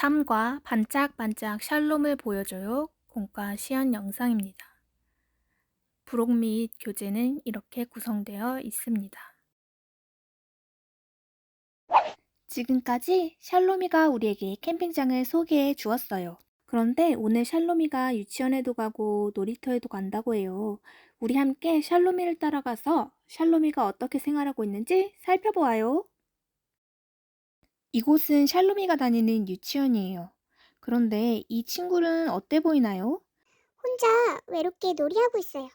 삶과 반짝반짝 샬롬을 보여줘요. 공과 시연 영상입니다. 부록 및 교재는 이렇게 구성되어 있습니다. 지금까지 샬롬이가 우리에게 캠핑장을 소개해 주었어요. 그런데 오늘 샬롬이가 유치원에도 가고 놀이터에도 간다고 해요. 우리 함께 샬롬이를 따라가서 샬롬이가 어떻게 생활하고 있는지 살펴보아요. 이곳은 샬롬이가 다니는 유치원이에요. 그런데 이 친구는 어때 보이나요? 혼자 외롭게 놀이하고 있어요.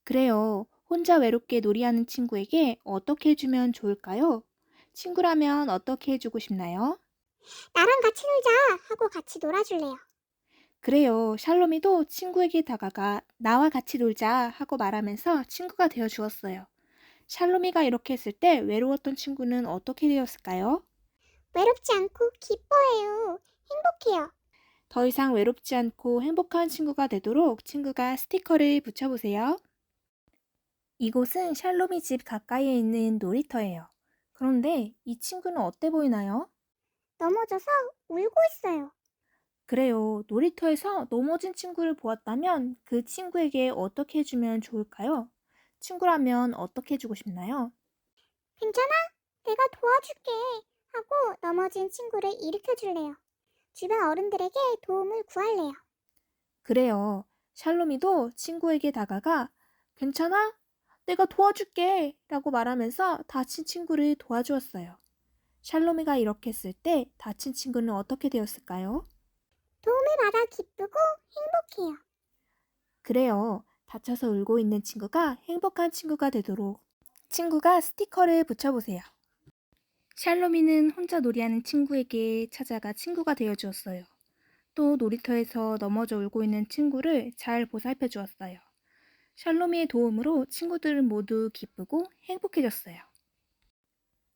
그래요. 혼자 외롭게 놀이하는 친구에게 어떻게 해주면 좋을까요? 친구라면 어떻게 해주고 싶나요? 나랑 같이 놀자 하고 같이 놀아줄래요. 그래요. 샬롬이도 친구에게 다가가 나와 같이 놀자 하고 말하면서 친구가 되어 주었어요. 샬롬이가 이렇게 했을 때 외로웠던 친구는 어떻게 되었을까요? 외롭지 않고 기뻐해요. 행복해요. 더 이상 외롭지 않고 행복한 친구가 되도록 친구가 스티커를 붙여보세요. 이곳은 샬롬이 집 가까이에 있는 놀이터예요. 그런데 이 친구는 어때 보이나요? 넘어져서 울고 있어요. 그래요. 놀이터에서 넘어진 친구를 보았다면 그 친구에게 어떻게 해주면 좋을까요? 친구라면 어떻게 해주고 싶나요? 괜찮아? 내가 도와줄게 하고 넘어진 친구를 일으켜줄래요. 주변 어른들에게 도움을 구할래요. 그래요. 샬롬이도 친구에게 다가가 괜찮아? 내가 도와줄게 라고 말하면서 다친 친구를 도와주었어요. 샬롬이가 이렇게 했을 때 다친 친구는 어떻게 되었을까요? 도움을 받아 기쁘고 행복해요. 그래요. 다쳐서 울고 있는 친구가 행복한 친구가 되도록 친구가 스티커를 붙여보세요. 샬롬이는 혼자 놀이하는 친구에게 찾아가 친구가 되어 주었어요. 또 놀이터에서 넘어져 울고 있는 친구를 잘 보살펴 주었어요. 샬롬이의 도움으로 친구들은 모두 기쁘고 행복해졌어요.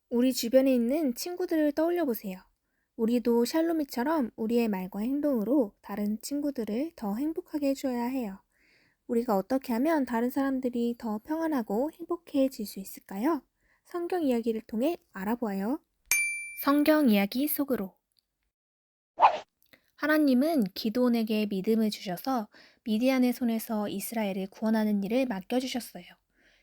우리 주변에 있는 친구들을 떠올려 보세요. 우리도 샬롬이처럼 우리의 말과 행동으로 다른 친구들을 더 행복하게 해줘야 해요. 우리가 어떻게 하면 다른 사람들이 더 평안하고 행복해질 수 있을까요? 성경 이야기를 통해 알아보아요. 성경 이야기 속으로. 하나님은 기드온에게 믿음을 주셔서 미디안의 손에서 이스라엘을 구원하는 일을 맡겨주셨어요.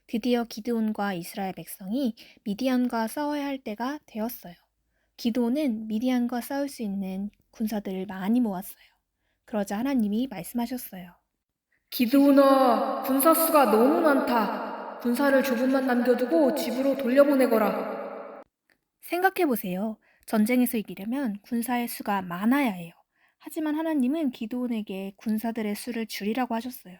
드디어 기드온과 이스라엘 백성이 미디안과 싸워야 할 때가 되었어요. 기드온은 미디안과 싸울 수 있는 군사들을 많이 모았어요. 그러자 하나님이 말씀하셨어요. 기드온아, 군사수가 너무 많다. 군사를 조금만 남겨두고 집으로 돌려보내거라. 생각해보세요. 전쟁에서 이기려면 군사의 수가 많아야 해요. 하지만 하나님은 기드온에게 군사들의 수를 줄이라고 하셨어요.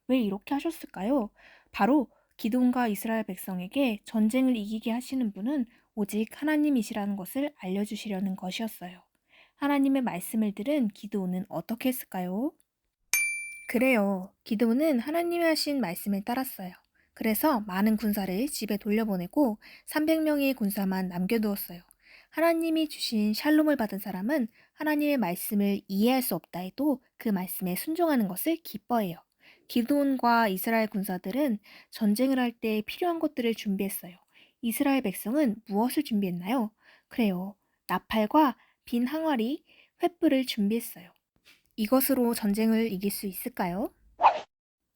왜 이렇게 하셨을까요? 바로 기드온과 이스라엘 백성에게 전쟁을 이기게 하시는 분은 오직 하나님이시라는 것을 알려주시려는 것이었어요. 하나님의 말씀을 들은 기드온은 어떻게 했을까요? 그래요. 기드온은 하나님이 하신 말씀을 따랐어요. 그래서 많은 군사를 집에 돌려보내고 300명의 군사만 남겨두었어요. 하나님이 주신 샬롬을 받은 사람은 하나님의 말씀을 이해할 수 없다 해도 그 말씀에 순종하는 것을 기뻐해요. 기드온과 이스라엘 군사들은 전쟁을 할 때 필요한 것들을 준비했어요. 이스라엘 백성은 무엇을 준비했나요? 그래요. 나팔과 빈 항아리, 횃불을 준비했어요. 이것으로 전쟁을 이길 수 있을까요?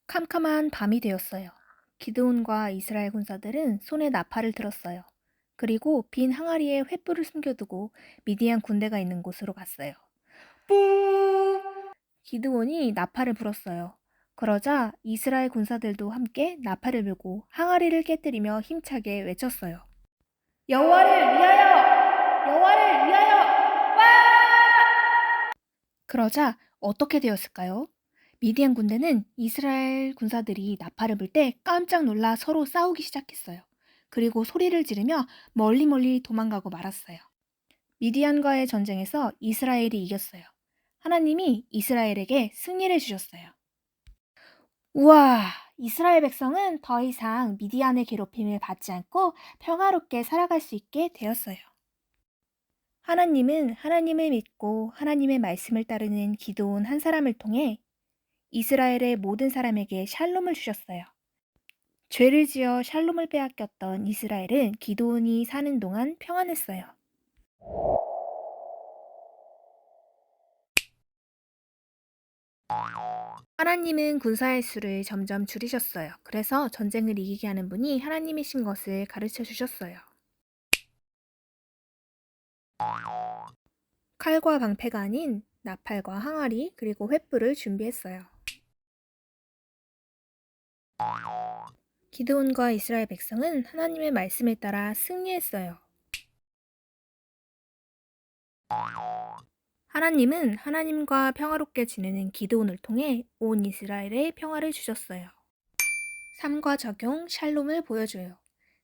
캄캄한 밤이 되었어요. 기드온과 이스라엘 군사들은 손에 나팔을 들었어요. 그리고 빈 항아리에 횃불을 숨겨두고 미디안 군대가 있는 곳으로 갔어요. 뿌! 기드온이 나팔을 불었어요. 그러자 이스라엘 군사들도 함께 나팔을 불고 항아리를 깨뜨리며 힘차게 외쳤어요. 여호와를 위하여! 여호와를 위하여! 그러자 어떻게 되었을까요? 미디안 군대는 이스라엘 군사들이 나팔을 불 때 깜짝 놀라 서로 싸우기 시작했어요. 그리고 소리를 지르며 멀리 도망가고 말았어요. 미디안과의 전쟁에서 이스라엘이 이겼어요. 하나님이 이스라엘에게 승리를 주셨어요. 우와! 이스라엘 백성은 더 이상 미디안의 괴롭힘을 받지 않고 평화롭게 살아갈 수 있게 되었어요. 하나님은 하나님을 믿고 하나님의 말씀을 따르는 기드온 한 사람을 통해 이스라엘의 모든 사람에게 샬롬을 주셨어요. 죄를 지어 샬롬을 빼앗겼던 이스라엘은 기드온이 사는 동안 평안했어요. 하나님은 군사의 수를 점점 줄이셨어요. 그래서 전쟁을 이기게 하는 분이 하나님이신 것을 가르쳐 주셨어요. 칼과 방패가 아닌 나팔과 항아리 그리고 횃불을 준비했어요. 기드온과 이스라엘 백성은 하나님의 말씀에 따라 승리했어요. 하나님은 하나님과 평화롭게 지내는 기드온을 통해 온 이스라엘에 평화를 주셨어요. 삶과 적용, 샬롬을 보여줘요.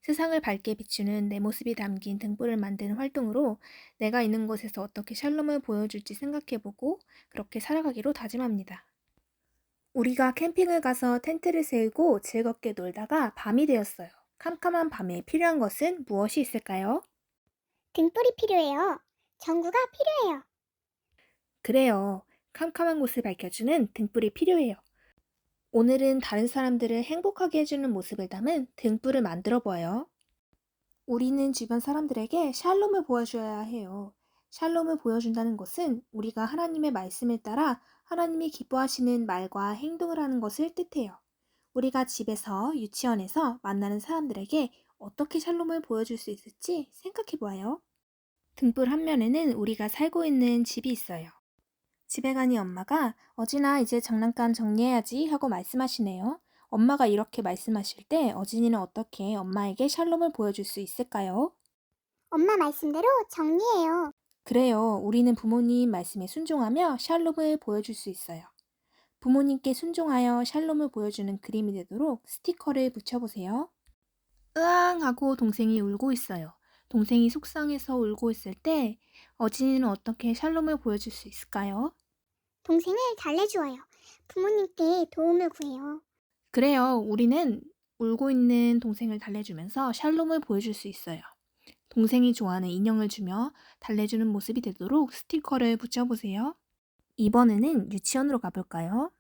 세상을 밝게 비추는 내 모습이 담긴 등불을 만드는 활동으로 내가 있는 곳에서 어떻게 샬롬을 보여줄지 생각해보고 그렇게 살아가기로 다짐합니다. 우리가 캠핑을 가서 텐트를 세우고 즐겁게 놀다가 밤이 되었어요. 캄캄한 밤에 필요한 것은 무엇이 있을까요? 등불이 필요해요. 전구가 필요해요. 그래요. 캄캄한 곳을 밝혀주는 등불이 필요해요. 오늘은 다른 사람들을 행복하게 해주는 모습을 담은 등불을 만들어 보아요. 우리는 주변 사람들에게 샬롬을 보여줘야 해요. 샬롬을 보여준다는 것은 우리가 하나님의 말씀을 따라 하나님이 기뻐하시는 말과 행동을 하는 것을 뜻해요. 우리가 집에서, 유치원에서 만나는 사람들에게 어떻게 샬롬을 보여줄 수 있을지 생각해 보아요. 등불 한 면에는 우리가 살고 있는 집이 있어요. 집에 가니 엄마가 어진아 이제 장난감 정리해야지 하고 말씀하시네요. 엄마가 이렇게 말씀하실 때 어진이는 어떻게 엄마에게 샬롬을 보여줄 수 있을까요? 엄마 말씀대로 정리해요. 그래요. 우리는 부모님 말씀에 순종하며 샬롬을 보여줄 수 있어요. 부모님께 순종하여 샬롬을 보여주는 그림이 되도록 스티커를 붙여보세요. 으앙 하고 동생이 울고 있어요. 동생이 속상해서 울고 있을 때 어진이는 어떻게 샬롬을 보여줄 수 있을까요? 동생을 달래주어요. 부모님께 도움을 구해요. 그래요. 우리는 울고 있는 동생을 달래주면서 샬롬을 보여줄 수 있어요. 동생이 좋아하는 인형을 주며 달래주는 모습이 되도록 스티커를 붙여보세요. 이번에는 유치원으로 가볼까요?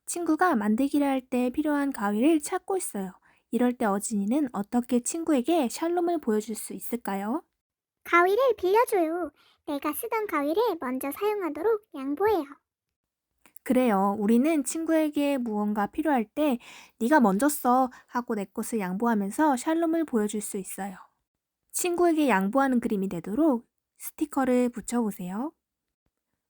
친구가 만들기를 할 때 필요한 가위를 찾고 있어요. 이럴 때 어진이는 어떻게 친구에게 샬롬을 보여줄 수 있을까요? 가위를 빌려줘요. 내가 쓰던 가위를 먼저 사용하도록 양보해요. 그래요. 우리는 친구에게 무언가 필요할 때 네가 먼저 써 하고 내 것을 양보하면서 샬롬을 보여줄 수 있어요. 친구에게 양보하는 그림이 되도록 스티커를 붙여보세요.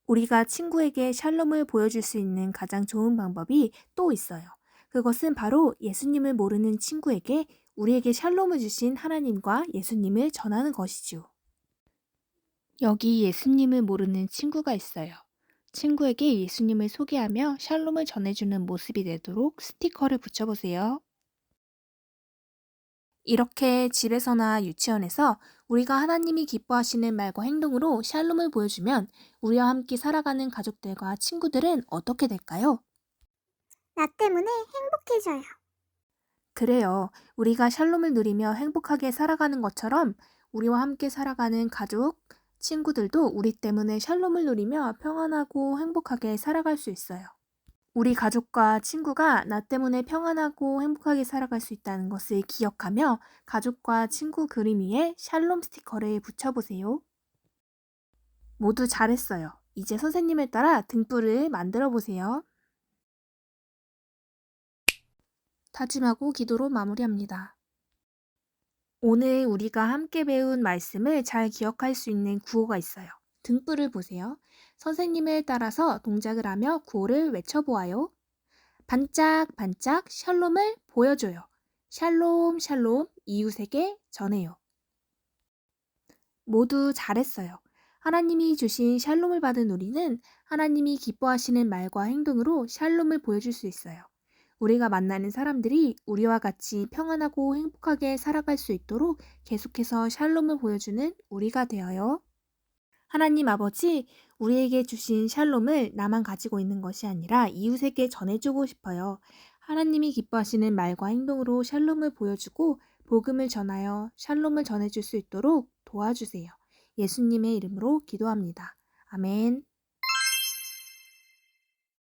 우리가 친구에게 샬롬을 보여줄 수 있는 가장 좋은 방법이 또 있어요. 그것은 바로 예수님을 모르는 친구에게 우리에게 샬롬을 주신 하나님과 예수님을 전하는 것이죠. 여기 예수님을 모르는 친구가 있어요. 친구에게 예수님을 소개하며 샬롬을 전해주는 모습이 되도록 스티커를 붙여보세요. 이렇게 집에서나 유치원에서 우리가 하나님이 기뻐하시는 말과 행동으로 샬롬을 보여주면 우리와 함께 살아가는 가족들과 친구들은 어떻게 될까요? 나 때문에 행복해져요. 그래요. 우리가 샬롬을 누리며 행복하게 살아가는 것처럼 우리와 함께 살아가는 가족, 친구들도 우리 때문에 샬롬을 누리며 평안하고 행복하게 살아갈 수 있어요. 우리 가족과 친구가 나 때문에 평안하고 행복하게 살아갈 수 있다는 것을 기억하며 가족과 친구 그림 위에 샬롬 스티커를 붙여보세요. 모두 잘했어요. 이제 선생님을 따라 등불을 만들어 보세요. 다짐하고 기도로 마무리합니다. 오늘 우리가 함께 배운 말씀을 잘 기억할 수 있는 구호가 있어요. 등불을 보세요. 선생님을 따라서 동작을 하며 구호를 외쳐보아요. 반짝반짝 샬롬을 보여줘요. 샬롬 샬롬 이웃에게 전해요. 모두 잘했어요. 하나님이 주신 샬롬을 받은 우리는 하나님이 기뻐하시는 말과 행동으로 샬롬을 보여줄 수 있어요. 우리가 만나는 사람들이 우리와 같이 평안하고 행복하게 살아갈 수 있도록 계속해서 샬롬을 보여주는 우리가 되어요. 하나님 아버지, 우리에게 주신 샬롬을 나만 가지고 있는 것이 아니라 이웃에게 전해주고 싶어요. 하나님이 기뻐하시는 말과 행동으로 샬롬을 보여주고 복음을 전하여 샬롬을 전해줄 수 있도록 도와주세요. 예수님의 이름으로 기도합니다. 아멘.